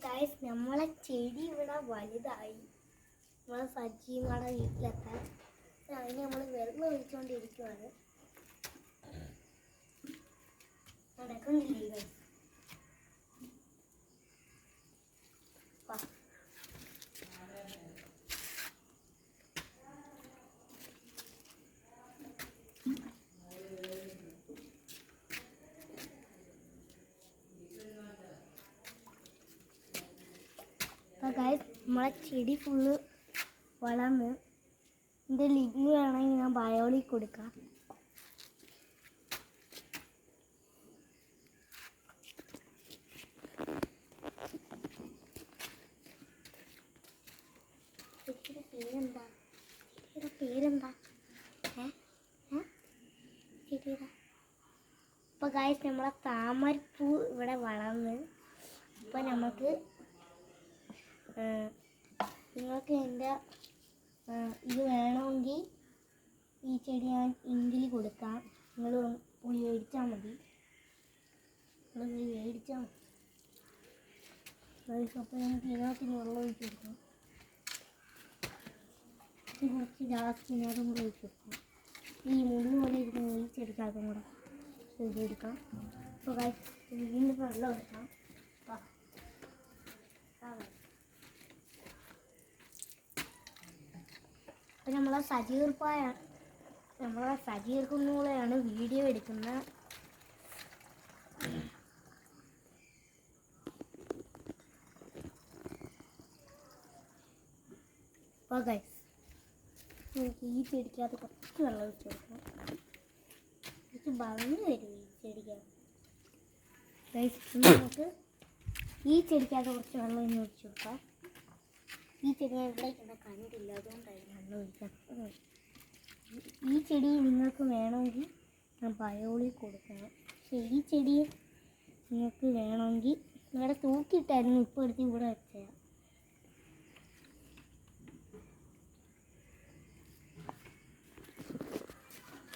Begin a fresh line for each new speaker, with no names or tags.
Guys നമ്മളെ ചെടി ഇവിടെ വലുതായി. നമ്മളെ സജീവയുടെ വീട്ടിലെത്താൻ അതിന് നമ്മൾ വെള്ളം ഒഴിച്ചുകൊണ്ടിരിക്കുകയാണ്. നടക്കുന്നില്ലേ ഗൈസ്? അപ്പോൾ ഗൈസ് നമ്മളെ ചെടി ഫുള്ള് വളർന്ന് ഇതിൻ്റെ ലിങ്ക് വേണമെങ്കിൽ ഞാൻ ബയോളിൽ കൊടുക്കാം. ചെടിയുടെ പേരെന്താ? ചെടിയുടെ പേരെന്താ? ചെടിയുടെ അപ്പോൾ ഗൈസ് നമ്മളെ താമരപ്പൂ ഇവിടെ വളർന്ന്. അപ്പോൾ നമുക്ക് നിങ്ങൾക്ക് എൻ്റെ ഇത് വേണമെങ്കിൽ ഈ ചെടി ഞാൻ ഇങ്കിൽ കൊടുക്കാം. നിങ്ങൾ പോയി മേടിച്ചാൽ മതി. നിങ്ങൾ പോയി മേടിച്ചാൽ മതി. അപ്പോൾ നമുക്ക് ഇതിനകത്തിന് വെള്ളം ഒഴിച്ച് കൊടുക്കാം. കുറച്ച് ജാസ്തി ഇതിനകത്തും കൂടെ ഒഴിച്ച് കൊടുക്കാം. ഈ മുടി പോലെ ഇരിക്കുന്ന ഈ ചെടിക്കകത്തും കൂടെ എടുക്കാം. അപ്പോൾ വീണ്ടും വെള്ളം എടുക്കാം. അപ്പം നമ്മളെ സജീർ കുന്നുകളെയാണ് വീഡിയോ എടുക്കുന്നത്. അപ്പോൾ ഗൈസ് നമുക്ക് ഈ ചെടിക്കകത്ത് കുറച്ച് വെള്ളം ഒഴിച്ച് കൊടുക്കണം. കുറച്ച് ഭംഗി വരും ഈ ചെടിക്കകത്ത്. ഗൈസ് നമുക്ക് ഈ ചെടിക്കകത്ത് കുറച്ച് വെള്ളം ഇനി ഒഴിച്ച് കൊടുക്കാം. ഈ ചെടി ഞാൻ ഇവിടെ കണ്ടില്ല, അതുകൊണ്ടായിരുന്നു വെള്ളം ഒഴിക്കാം. ഈ ചെടി നിങ്ങൾക്ക് വേണമെങ്കിൽ ഞാൻ ബയോളിൽ കൊടുക്കണം. പക്ഷേ ഈ ചെടി നിങ്ങൾക്ക് വേണമെങ്കിൽ നിങ്ങളുടെ തൂക്കിയിട്ടായിരുന്നു ഇപ്പോൾ എടുത്ത് ഇവിടെ വെച്ചാൽ.